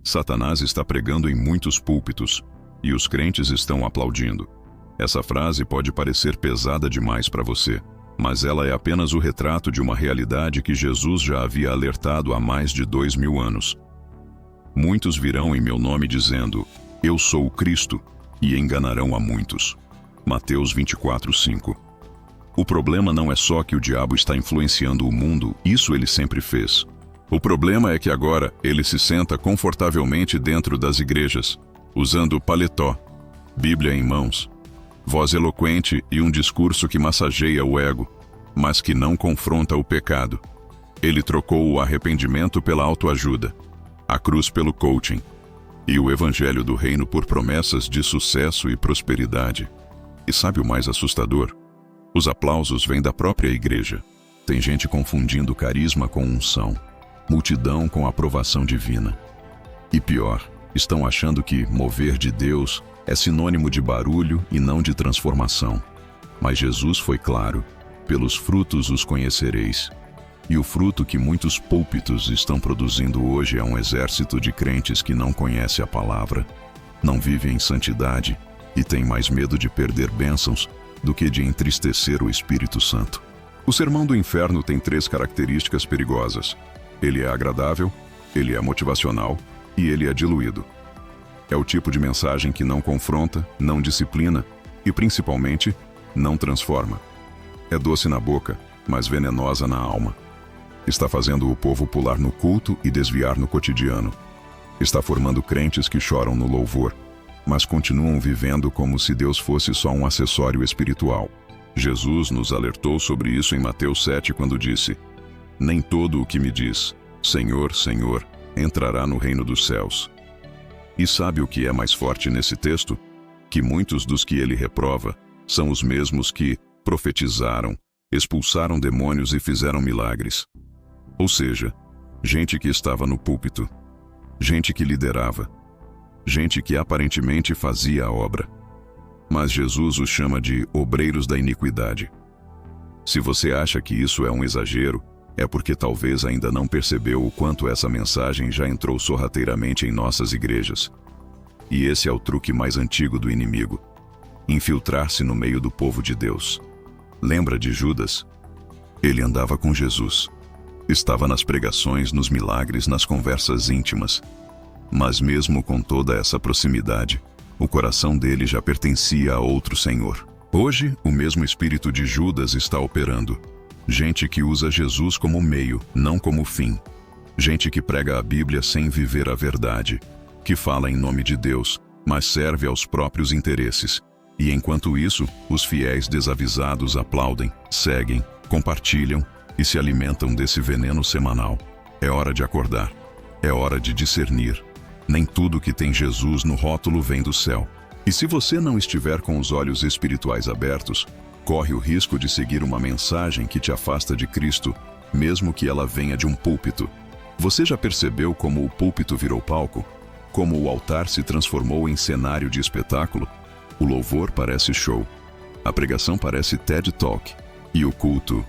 Satanás está pregando em muitos púlpitos e os crentes estão aplaudindo. Essa frase pode parecer pesada demais para você, mas ela é apenas o retrato de uma realidade que Jesus já havia alertado há mais de 2000 anos. Muitos virão em meu nome dizendo, eu sou o Cristo, e enganarão a muitos. Mateus 24:5. O problema não é só que o diabo está influenciando o mundo, isso ele sempre fez. O problema é que agora ele se senta confortavelmente dentro das igrejas, usando paletó, Bíblia em mãos, voz eloquente e um discurso que massageia o ego, mas que não confronta o pecado. Ele trocou o arrependimento pela autoajuda, a cruz pelo coaching, e o evangelho do reino por promessas de sucesso e prosperidade. E sabe o mais assustador? Os aplausos vêm da própria igreja. Tem gente confundindo carisma com unção, multidão com aprovação divina. E pior, estão achando que mover de Deus é sinônimo de barulho e não de transformação. Mas Jesus foi claro, pelos frutos os conhecereis. E o fruto que muitos púlpitos estão produzindo hoje é um exército de crentes que não conhece a palavra, não vive em santidade e tem mais medo de perder bênçãos do que de entristecer o Espírito Santo. O sermão do inferno tem 3 características perigosas. Ele é agradável, ele é motivacional e ele é diluído. É o tipo de mensagem que não confronta, não disciplina e, principalmente, não transforma. É doce na boca, mas venenosa na alma. Está fazendo o povo pular no culto e desviar no cotidiano. Está formando crentes que choram no louvor, mas continuam vivendo como se Deus fosse só um acessório espiritual. Jesus nos alertou sobre isso em Mateus 7, quando disse, nem todo o que me diz, Senhor, Senhor, entrará no reino dos céus. E sabe o que é mais forte nesse texto? Que muitos dos que ele reprova são os mesmos que profetizaram, expulsaram demônios e fizeram milagres. Ou seja, gente que estava no púlpito, gente que liderava, gente que aparentemente fazia a obra. Mas Jesus os chama de obreiros da iniquidade. Se você acha que isso é um exagero, é porque talvez ainda não percebeu o quanto essa mensagem já entrou sorrateiramente em nossas igrejas. E esse é o truque mais antigo do inimigo: infiltrar-se no meio do povo de Deus. Lembra de Judas? Ele andava com Jesus. Estava nas pregações, nos milagres, nas conversas íntimas. Mas mesmo com toda essa proximidade, o coração dele já pertencia a outro senhor. Hoje, o mesmo espírito de Judas está operando. Gente que usa Jesus como meio, não como fim. Gente que prega a Bíblia sem viver a verdade. Que fala em nome de Deus, mas serve aos próprios interesses. E enquanto isso, os fiéis desavisados aplaudem, seguem, compartilham e se alimentam desse veneno semanal. É hora de acordar. É hora de discernir. Nem tudo que tem Jesus no rótulo vem do céu. E se você não estiver com os olhos espirituais abertos, corre o risco de seguir uma mensagem que te afasta de Cristo, mesmo que ela venha de um púlpito. Você já percebeu como o púlpito virou palco? Como o altar se transformou em cenário de espetáculo? O louvor parece show, a pregação parece TED Talk, e o culto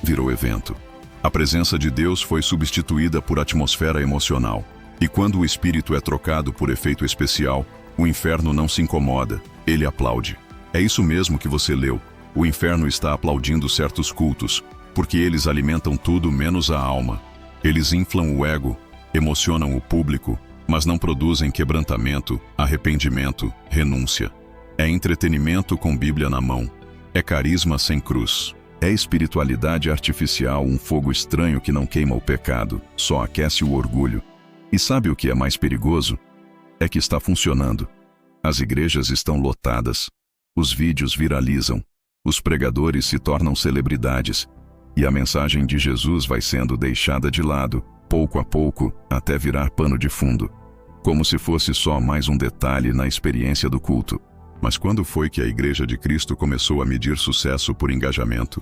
virou evento. A presença de Deus foi substituída por atmosfera emocional. E quando o espírito é trocado por efeito especial, o inferno não se incomoda, ele aplaude. É isso mesmo que você leu. O inferno está aplaudindo certos cultos, porque eles alimentam tudo menos a alma. Eles inflam o ego, emocionam o público, mas não produzem quebrantamento, arrependimento, renúncia. É entretenimento com Bíblia na mão. É carisma sem cruz. É espiritualidade artificial, um fogo estranho que não queima o pecado, só aquece o orgulho. E sabe o que é mais perigoso? É que está funcionando. As igrejas estão lotadas. Os vídeos viralizam. Os pregadores se tornam celebridades. E a mensagem de Jesus vai sendo deixada de lado, pouco a pouco, até virar pano de fundo. Como se fosse só mais um detalhe na experiência do culto. Mas quando foi que a Igreja de Cristo começou a medir sucesso por engajamento?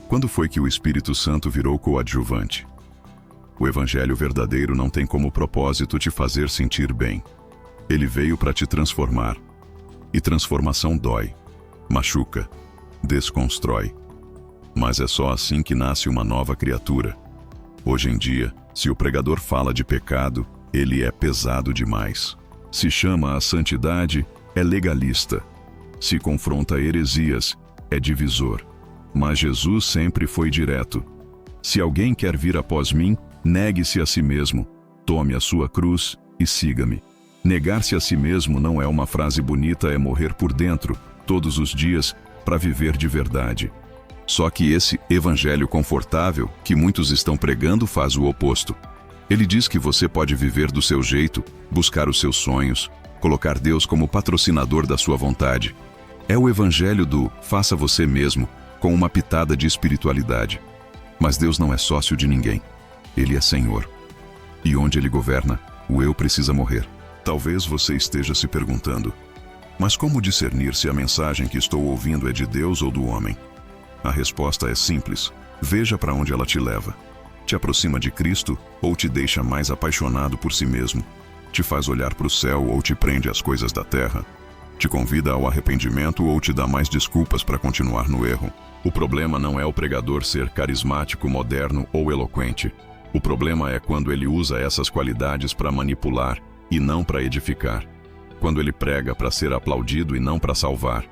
Quando foi que o Espírito Santo virou coadjuvante? O Evangelho verdadeiro não tem como propósito te fazer sentir bem. Ele veio para te transformar. E transformação dói, machuca, desconstrói. Mas é só assim que nasce uma nova criatura. Hoje em dia, se o pregador fala de pecado, Ele é pesado demais. Se chama a santidade, é legalista. Se confronta heresias, é divisor. Mas Jesus sempre foi direto. Se alguém quer vir após mim, negue-se a si mesmo, tome a sua cruz e siga-me. Negar-se a si mesmo não é uma frase bonita, é morrer por dentro, todos os dias, para viver de verdade. Só que esse evangelho confortável que muitos estão pregando faz o oposto. Ele diz que você pode viver do seu jeito, buscar os seus sonhos, colocar Deus como patrocinador da sua vontade. É o evangelho do faça você mesmo, com uma pitada de espiritualidade. Mas Deus não é sócio de ninguém. Ele é Senhor. E onde Ele governa, o eu precisa morrer. Talvez você esteja se perguntando, mas como discernir se a mensagem que estou ouvindo é de Deus ou do homem? A resposta é simples. Veja para onde ela te leva. Te aproxima de Cristo ou te deixa mais apaixonado por si mesmo? Te faz olhar para o céu ou te prende às coisas da terra? Te convida ao arrependimento ou te dá mais desculpas para continuar no erro? O problema não é o pregador ser carismático, moderno ou eloquente. O problema é quando ele usa essas qualidades para manipular e não para edificar. Quando ele prega para ser aplaudido e não para salvar.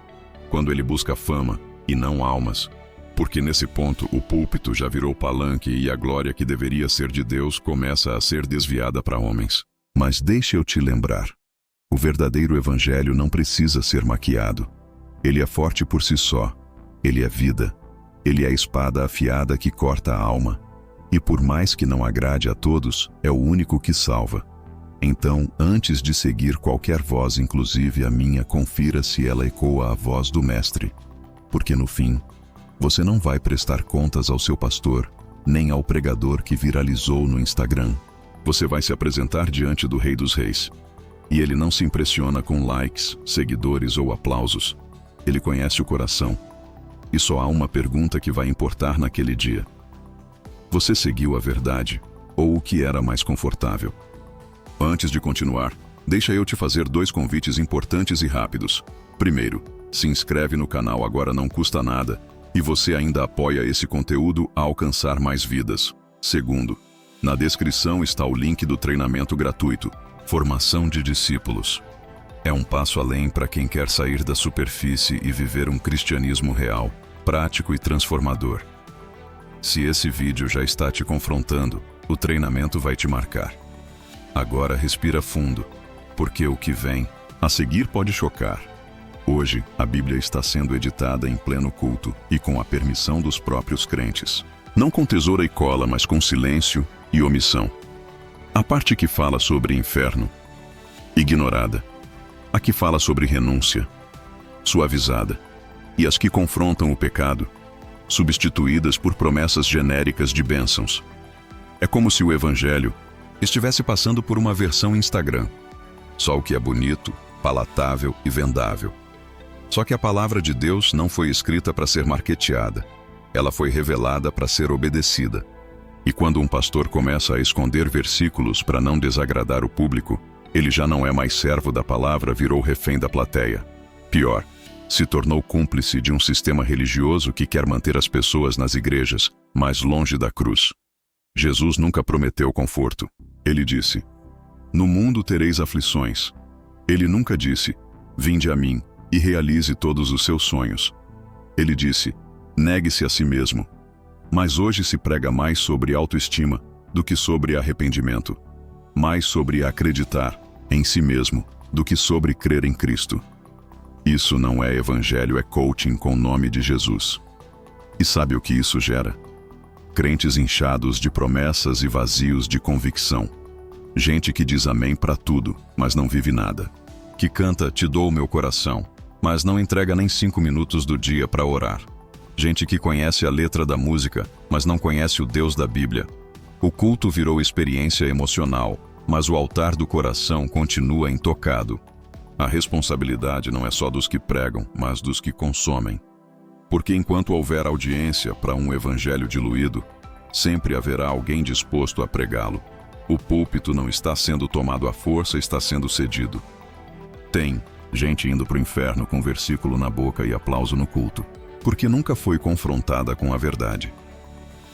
Quando ele busca fama e não almas. Porque nesse ponto o púlpito já virou palanque e a glória que deveria ser de Deus começa a ser desviada para homens. Mas deixa eu te lembrar. O verdadeiro evangelho não precisa ser maquiado. Ele é forte por si só. Ele é vida. Ele é a espada afiada que corta a alma. E por mais que não agrade a todos, é o único que salva. Então, antes de seguir qualquer voz, inclusive a minha, confira se ela ecoa a voz do Mestre. Porque no fim, você não vai prestar contas ao seu pastor, nem ao pregador que viralizou no Instagram. Você vai se apresentar diante do Rei dos Reis. E ele não se impressiona com likes, seguidores ou aplausos. Ele conhece o coração. E só há uma pergunta que vai importar naquele dia. Você seguiu a verdade ou o que era mais confortável? Antes de continuar, deixa eu te fazer 2 convites importantes e rápidos. Primeiro, se inscreve no canal agora, não custa nada, e você ainda apoia esse conteúdo a alcançar mais vidas. Segundo, na descrição está o link do treinamento gratuito, Formação de Discípulos. É um passo além para quem quer sair da superfície e viver um cristianismo real, prático e transformador. Se esse vídeo já está te confrontando, o treinamento vai te marcar. Agora respira fundo, porque o que vem a seguir pode chocar. Hoje, a Bíblia está sendo editada em pleno culto e com a permissão dos próprios crentes. Não com tesoura e cola, mas com silêncio e omissão. A parte que fala sobre inferno, ignorada. A que fala sobre renúncia, suavizada. E as que confrontam o pecado, substituídas por promessas genéricas de bênçãos. É como se o Evangelho estivesse passando por uma versão Instagram. Só o que é bonito, palatável e vendável. Só que a palavra de Deus não foi escrita para ser marketeada. Ela foi revelada para ser obedecida. E quando um pastor começa a esconder versículos para não desagradar o público, ele já não é mais servo da palavra, virou refém da plateia. Pior, se tornou cúmplice de um sistema religioso que quer manter as pessoas nas igrejas, mais longe da cruz. Jesus nunca prometeu conforto. Ele disse, no mundo tereis aflições. Ele nunca disse, vinde a mim e realize todos os seus sonhos. Ele disse, negue-se a si mesmo. Mas hoje se prega mais sobre autoestima do que sobre arrependimento. Mais sobre acreditar em si mesmo do que sobre crer em Cristo. Isso não é evangelho, é coaching com o nome de Jesus. E sabe o que isso gera? Crentes inchados de promessas e vazios de convicção. Gente que diz amém para tudo, mas não vive nada. Que canta, te dou o meu coração, mas não entrega nem 5 minutos do dia para orar. Gente que conhece a letra da música, mas não conhece o Deus da Bíblia. O culto virou experiência emocional, mas o altar do coração continua intocado. A responsabilidade não é só dos que pregam, mas dos que consomem. Porque enquanto houver audiência para um evangelho diluído, sempre haverá alguém disposto a pregá-lo. O púlpito não está sendo tomado à força, está sendo cedido. Tem gente indo para o inferno com versículo na boca e aplauso no culto, porque nunca foi confrontada com a verdade.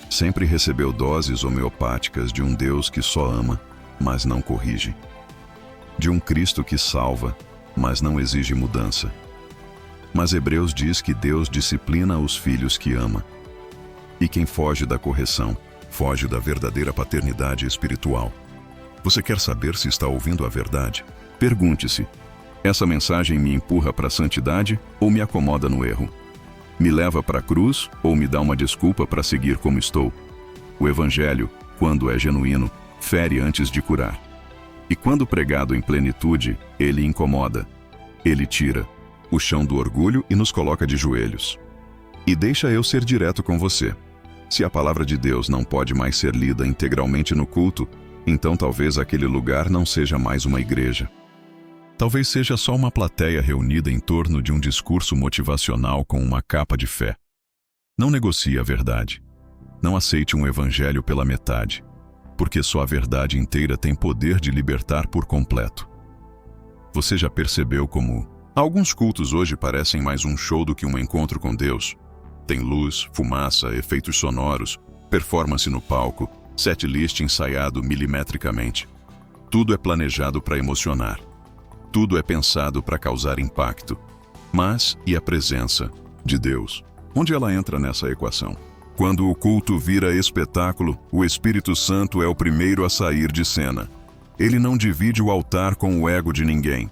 Sempre recebeu doses homeopáticas de um Deus que só ama, mas não corrige. De um Cristo que salva, mas não exige mudança. Mas Hebreus diz que Deus disciplina os filhos que ama. E quem foge da correção, foge da verdadeira paternidade espiritual. Você quer saber se está ouvindo a verdade? Pergunte-se: essa mensagem me empurra para a santidade ou me acomoda no erro? Me leva para a cruz ou me dá uma desculpa para seguir como estou? O Evangelho, quando é genuíno, fere antes de curar. E quando pregado em plenitude, ele incomoda. Ele tira o chão do orgulho e nos coloca de joelhos. E deixa eu ser direto com você. Se a palavra de Deus não pode mais ser lida integralmente no culto, então talvez aquele lugar não seja mais uma igreja. Talvez seja só uma plateia reunida em torno de um discurso motivacional com uma capa de fé. Não negocie a verdade. Não aceite um evangelho pela metade, porque só a verdade inteira tem poder de libertar por completo. Você já percebeu como alguns cultos hoje parecem mais um show do que um encontro com Deus? Tem luz, fumaça, efeitos sonoros, performance no palco, setlist ensaiado milimetricamente. Tudo é planejado para emocionar. Tudo é pensado para causar impacto. Mas, e a presença de Deus? Onde ela entra nessa equação? Quando o culto vira espetáculo, o Espírito Santo é o primeiro a sair de cena. Ele não divide o altar com o ego de ninguém.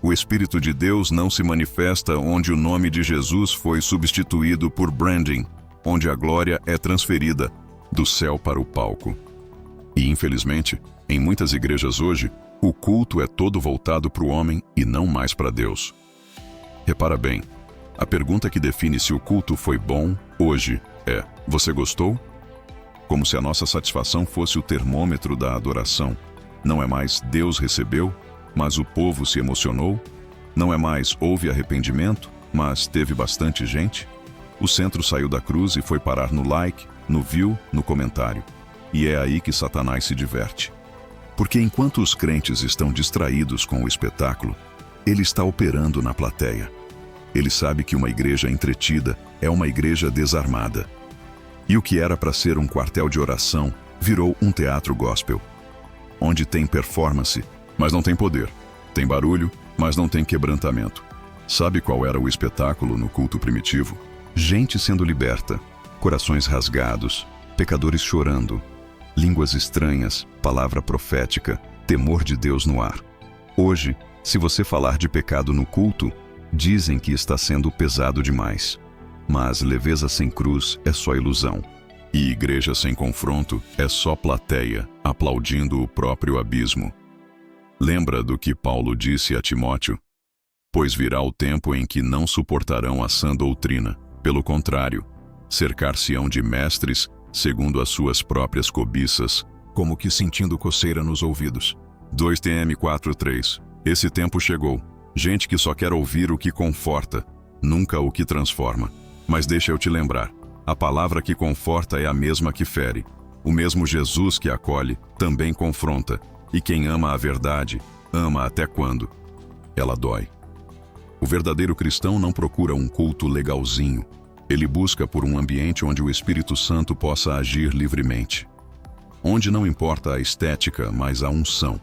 O Espírito de Deus não se manifesta onde o nome de Jesus foi substituído por branding, onde a glória é transferida do céu para o palco. E, infelizmente, em muitas igrejas hoje, o culto é todo voltado para o homem e não mais para Deus. Repara bem, a pergunta que define se o culto foi bom hoje é: você gostou? Como se a nossa satisfação fosse o termômetro da adoração. Não é mais Deus recebeu, mas o povo se emocionou? Não é mais houve arrependimento, mas teve bastante gente? O centro saiu da cruz e foi parar no like, no view, no comentário. E é aí que Satanás se diverte. Porque enquanto os crentes estão distraídos com o espetáculo, ele está operando na plateia. Ele sabe que uma igreja entretida é uma igreja desarmada. E o que era para ser um quartel de oração virou um teatro gospel, onde tem performance, mas não tem poder. Tem barulho, mas não tem quebrantamento. Sabe qual era o espetáculo no culto primitivo? Gente sendo liberta, corações rasgados, pecadores chorando, línguas estranhas, palavra profética, temor de Deus no ar. Hoje, se você falar de pecado no culto, dizem que está sendo pesado demais. Mas leveza sem cruz é só ilusão. E igreja sem confronto é só plateia, aplaudindo o próprio abismo. Lembra do que Paulo disse a Timóteo? Pois virá o tempo em que não suportarão a sã doutrina. Pelo contrário, cercar-se-ão de mestres, segundo as suas próprias cobiças, como que sentindo coceira nos ouvidos. 2 Tim 4:3. Esse tempo chegou. Gente que só quer ouvir o que conforta, nunca o que transforma. Mas deixa eu te lembrar, a palavra que conforta é a mesma que fere. O mesmo Jesus que acolhe também confronta. E quem ama a verdade, ama até quando ela dói. O verdadeiro cristão não procura um culto legalzinho. Ele busca por um ambiente onde o Espírito Santo possa agir livremente. Onde não importa a estética, mas a unção.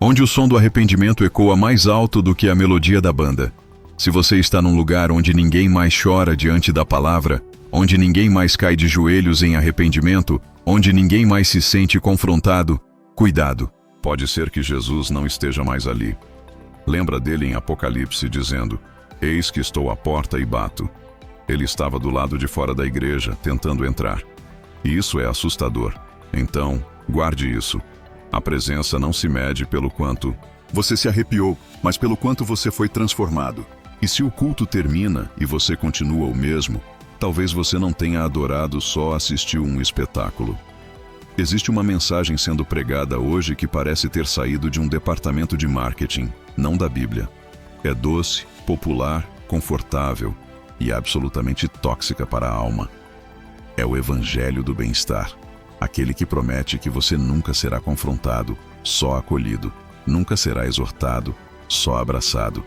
Onde o som do arrependimento ecoa mais alto do que a melodia da banda. Se você está num lugar onde ninguém mais chora diante da palavra, onde ninguém mais cai de joelhos em arrependimento, onde ninguém mais se sente confrontado, cuidado. Pode ser que Jesus não esteja mais ali. Lembra dele em Apocalipse dizendo: eis que estou à porta e bato. Ele estava do lado de fora da igreja, tentando entrar. E isso é assustador. Então, guarde isso. A presença não se mede pelo quanto você se arrepiou, mas pelo quanto você foi transformado. E se o culto termina e você continua o mesmo, talvez você não tenha adorado, só assistiu um espetáculo. Existe uma mensagem sendo pregada hoje que parece ter saído de um departamento de marketing, não da Bíblia. É doce, popular, confortável e absolutamente tóxica para a alma. É o evangelho do bem-estar, aquele que promete que você nunca será confrontado, só acolhido, nunca será exortado, só abraçado,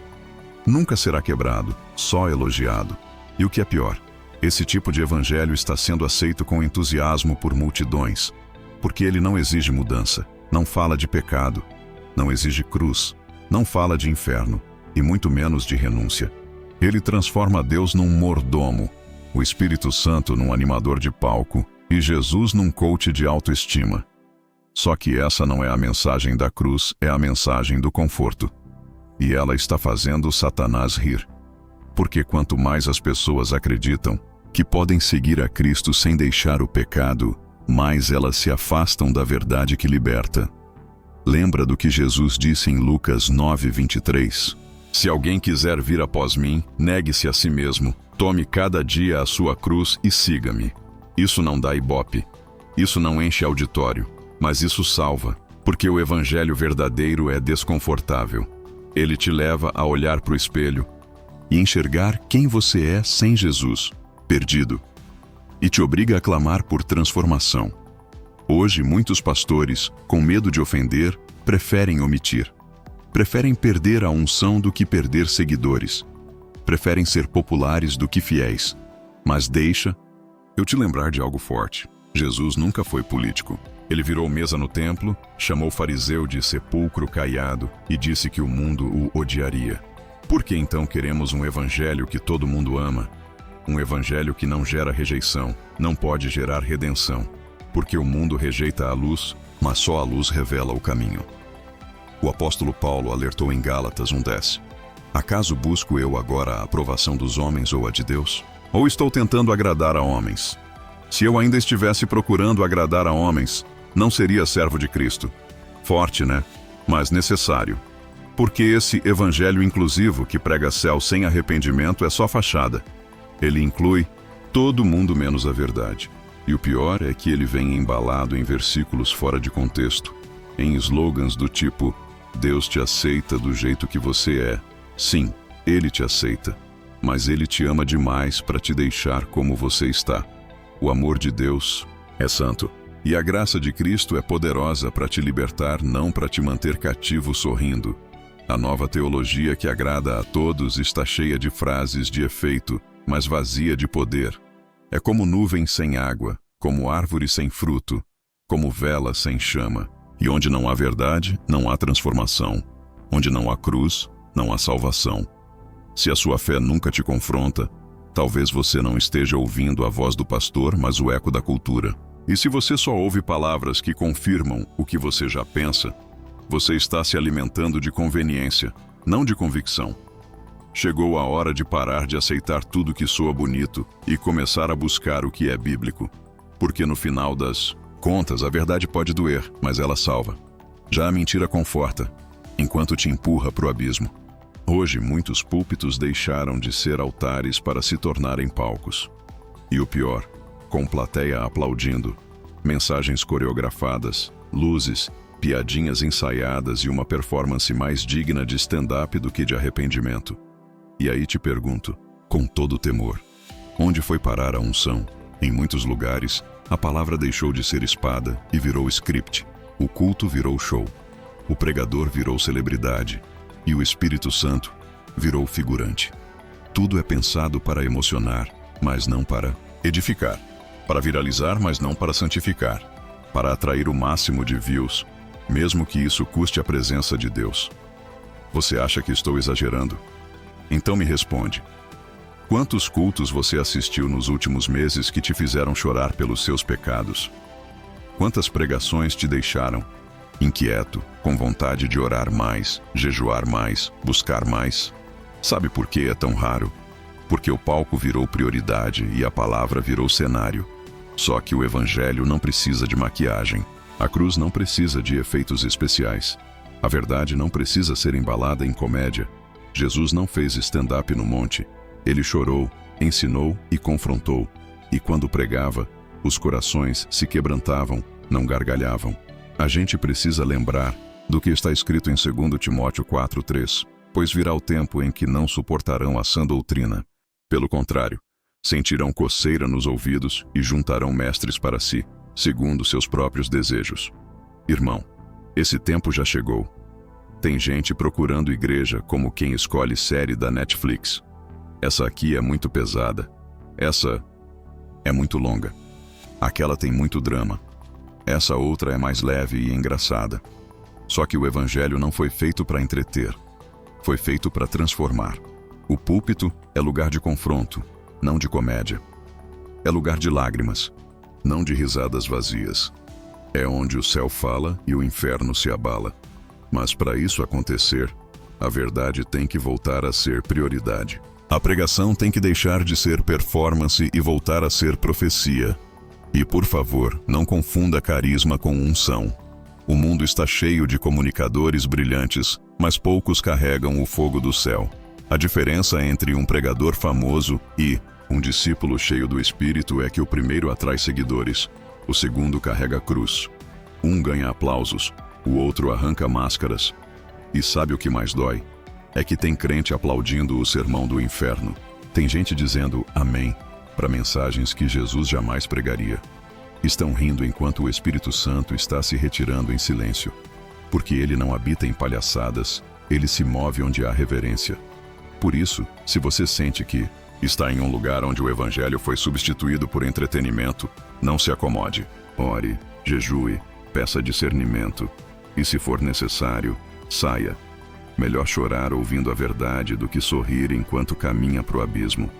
nunca será quebrado, só elogiado. E o que é pior, esse tipo de evangelho está sendo aceito com entusiasmo por multidões, porque ele não exige mudança, Não fala de pecado, não exige cruz, não fala de inferno, e muito menos de renúncia. Ele transforma Deus num mordomo, o Espírito Santo num animador de palco e Jesus num coach de autoestima. Só que essa não é a mensagem da cruz, é a mensagem do conforto. E ela está fazendo Satanás rir. Porque quanto mais as pessoas acreditam que podem seguir a Cristo sem deixar o pecado, mais elas se afastam da verdade que liberta. Lembra do que Jesus disse em Lucas 9:23? Se alguém quiser vir após mim, negue-se a si mesmo, tome cada dia a sua cruz e siga-me. Isso não dá ibope, isso não enche auditório, mas isso salva, porque o evangelho verdadeiro é desconfortável. Ele te leva a olhar para o espelho e enxergar quem você é sem Jesus, perdido, e te obriga a clamar por transformação. Hoje, muitos pastores, com medo de ofender, preferem omitir. Preferem perder a unção do que perder seguidores. Preferem ser populares do que fiéis. Mas deixa eu te lembrar de algo forte. Jesus nunca foi político. Ele virou mesa no templo, chamou o fariseu de sepulcro caiado e disse que o mundo o odiaria. Por que então queremos um evangelho que todo mundo ama? Um evangelho que não gera rejeição, não pode gerar redenção. Porque o mundo rejeita a luz, mas só a luz revela o caminho. O apóstolo Paulo alertou em Gálatas 1:10. Acaso busco eu agora a aprovação dos homens ou a de Deus? Ou estou tentando agradar a homens? Se eu ainda estivesse procurando agradar a homens, não seria servo de Cristo. Forte, né? Mas necessário. Porque esse evangelho inclusivo que prega céu sem arrependimento é só fachada. Ele inclui todo mundo menos a verdade. E o pior é que ele vem embalado em versículos fora de contexto, em slogans do tipo: Deus te aceita do jeito que você é. Sim, Ele te aceita, mas Ele te ama demais para te deixar como você está. O amor de Deus é santo, e a graça de Cristo é poderosa para te libertar, não para te manter cativo sorrindo. A nova teologia que agrada a todos está cheia de frases de efeito, mas vazia de poder. É como nuvem sem água, como árvore sem fruto, como vela sem chama. E onde não há verdade, não há transformação. Onde não há cruz, não há salvação. Se a sua fé nunca te confronta, talvez você não esteja ouvindo a voz do pastor, mas o eco da cultura. E se você só ouve palavras que confirmam o que você já pensa, você está se alimentando de conveniência, não de convicção. Chegou a hora de parar de aceitar tudo que soa bonito e começar a buscar o que é bíblico. Porque no final das contas, a verdade pode doer, mas ela salva. Já a mentira conforta, enquanto te empurra para o abismo. Hoje, muitos púlpitos deixaram de ser altares para se tornarem palcos. E o pior, com plateia aplaudindo, mensagens coreografadas, luzes, piadinhas ensaiadas e uma performance mais digna de stand-up do que de arrependimento. E aí te pergunto, com todo temor, onde foi parar a unção? Em muitos lugares, a palavra deixou de ser espada e virou script. O culto virou show. O pregador virou celebridade. E o Espírito Santo virou figurante. Tudo é pensado para emocionar, mas não para edificar. Para viralizar, mas não para santificar. Para atrair o máximo de views, mesmo que isso custe a presença de Deus. Você acha que estou exagerando? Então me responde. Quantos cultos você assistiu nos últimos meses que te fizeram chorar pelos seus pecados? Quantas pregações te deixaram inquieto, com vontade de orar mais, jejuar mais, buscar mais? Sabe por que é tão raro? Porque o palco virou prioridade e a palavra virou cenário. Só que o evangelho não precisa de maquiagem. A cruz não precisa de efeitos especiais. A verdade não precisa ser embalada em comédia. Jesus não fez stand-up no monte. Ele chorou, ensinou e confrontou. E quando pregava, os corações se quebrantavam, não gargalhavam. A gente precisa lembrar do que está escrito em 2 Timóteo 4:3, pois virá o tempo em que não suportarão a sã doutrina. Pelo contrário, sentirão coceira nos ouvidos e juntarão mestres para si, segundo seus próprios desejos. Irmão, esse tempo já chegou. Tem gente procurando igreja como quem escolhe série da Netflix. Essa aqui é muito pesada. Essa é muito longa. Aquela tem muito drama. Essa outra é mais leve e engraçada. Só que o evangelho não foi feito para entreter. Foi feito para transformar. O púlpito é lugar de confronto, não de comédia. É lugar de lágrimas, não de risadas vazias. É onde o céu fala e o inferno se abala. Mas para isso acontecer, a verdade tem que voltar a ser prioridade. A pregação tem que deixar de ser performance e voltar a ser profecia. E por favor, não confunda carisma com unção. O mundo está cheio de comunicadores brilhantes, mas poucos carregam o fogo do céu. A diferença entre um pregador famoso e um discípulo cheio do Espírito é que o primeiro atrai seguidores, o segundo carrega a cruz. Um ganha aplausos, o outro arranca máscaras. E sabe o que mais dói? É que tem crente aplaudindo o sermão do inferno. Tem gente dizendo amém para mensagens que Jesus jamais pregaria. Estão rindo enquanto o Espírito Santo está se retirando em silêncio. Porque ele não habita em palhaçadas, ele se move onde há reverência. Por isso, se você sente que está em um lugar onde o evangelho foi substituído por entretenimento, não se acomode. Ore, jejue, peça discernimento. E se for necessário, saia. Melhor chorar ouvindo a verdade do que sorrir enquanto caminha para o abismo.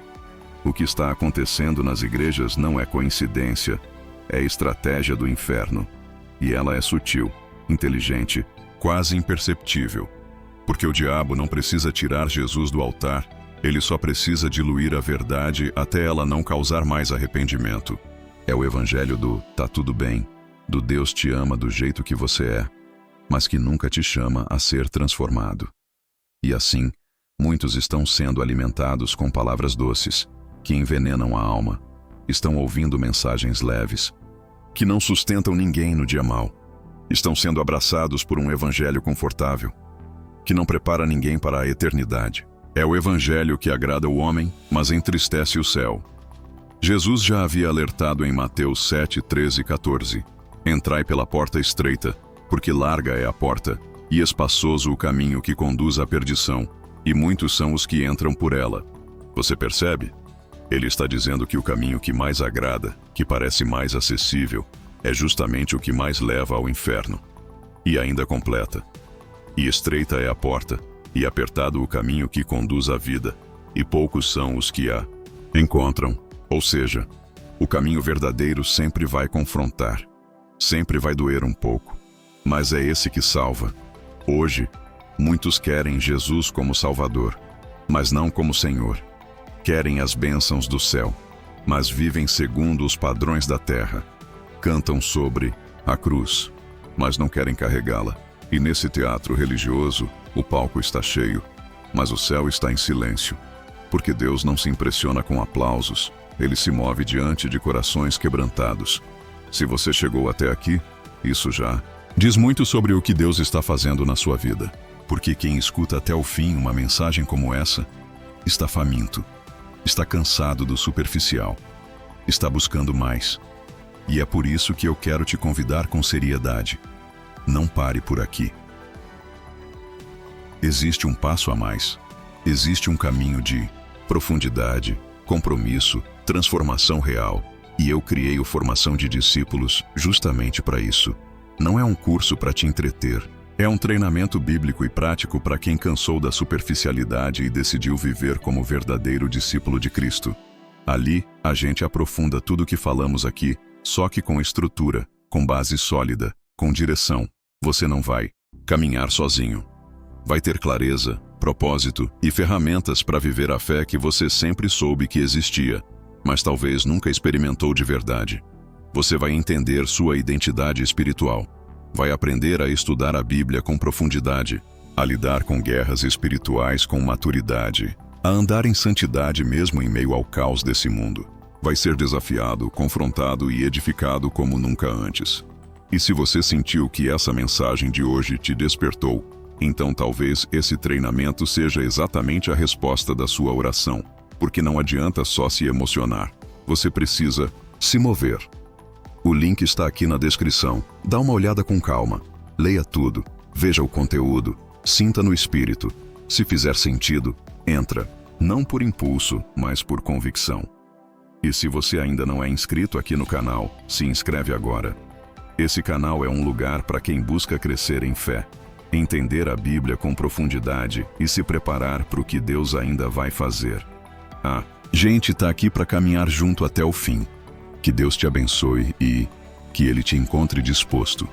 O que está acontecendo nas igrejas não é coincidência, é estratégia do inferno. E ela é sutil, inteligente, quase imperceptível. Porque o diabo não precisa tirar Jesus do altar, ele só precisa diluir a verdade até ela não causar mais arrependimento. É o evangelho do tá tudo bem, do Deus te ama do jeito que você é, mas que nunca te chama a ser transformado. E assim, muitos estão sendo alimentados com palavras doces, que envenenam a alma. Estão ouvindo mensagens leves, que não sustentam ninguém no dia mau. Estão sendo abraçados por um evangelho confortável, que não prepara ninguém para a eternidade. É o evangelho que agrada o homem, mas entristece o céu. Jesus já havia alertado em Mateus 7, 13 e 14. Entrai pela porta estreita, porque larga é a porta, e espaçoso o caminho que conduz à perdição, e muitos são os que entram por ela. Você percebe? Ele está dizendo que o caminho que mais agrada, que parece mais acessível, é justamente o que mais leva ao inferno. E ainda completa. E estreita é a porta, e apertado o caminho que conduz à vida, e poucos são os que a encontram. Ou seja, o caminho verdadeiro sempre vai confrontar, sempre vai doer um pouco, mas é esse que salva. Hoje, muitos querem Jesus como Salvador, mas não como Senhor. Querem as bênçãos do céu, mas vivem segundo os padrões da terra. Cantam sobre a cruz, mas não querem carregá-la. E nesse teatro religioso, o palco está cheio, mas o céu está em silêncio. Porque Deus não se impressiona com aplausos, ele se move diante de corações quebrantados. Se você chegou até aqui, isso já diz muito sobre o que Deus está fazendo na sua vida. Porque quem escuta até o fim uma mensagem como essa, está faminto, está cansado do superficial, está buscando mais. E é por isso que eu quero te convidar com seriedade. Não pare por aqui. Existe um passo a mais. Existe um caminho de profundidade, compromisso, transformação real. E eu criei o Formação de Discípulos justamente para isso. Não é um curso para te entreter. É um treinamento bíblico e prático para quem cansou da superficialidade e decidiu viver como verdadeiro discípulo de Cristo. Ali, a gente aprofunda tudo o que falamos aqui, só que com estrutura, com base sólida, com direção. Você não vai caminhar sozinho. Vai ter clareza, propósito e ferramentas para viver a fé que você sempre soube que existia, mas talvez nunca experimentou de verdade. Você vai entender sua identidade espiritual. Vai aprender a estudar a Bíblia com profundidade, a lidar com guerras espirituais com maturidade, a andar em santidade mesmo em meio ao caos desse mundo. Vai ser desafiado, confrontado e edificado como nunca antes. E se você sentiu que essa mensagem de hoje te despertou, então talvez esse treinamento seja exatamente a resposta da sua oração, porque não adianta só se emocionar. Você precisa se mover. O link está aqui na descrição. Dá uma olhada com calma. Leia tudo. Veja o conteúdo. Sinta no espírito. Se fizer sentido, entra. Não por impulso, mas por convicção. E se você ainda não é inscrito aqui no canal, se inscreve agora. Esse canal é um lugar para quem busca crescer em fé, entender a Bíblia com profundidade e se preparar para o que Deus ainda vai fazer. A gente está aqui para caminhar junto até o fim. Que Deus te abençoe e que Ele te encontre disposto.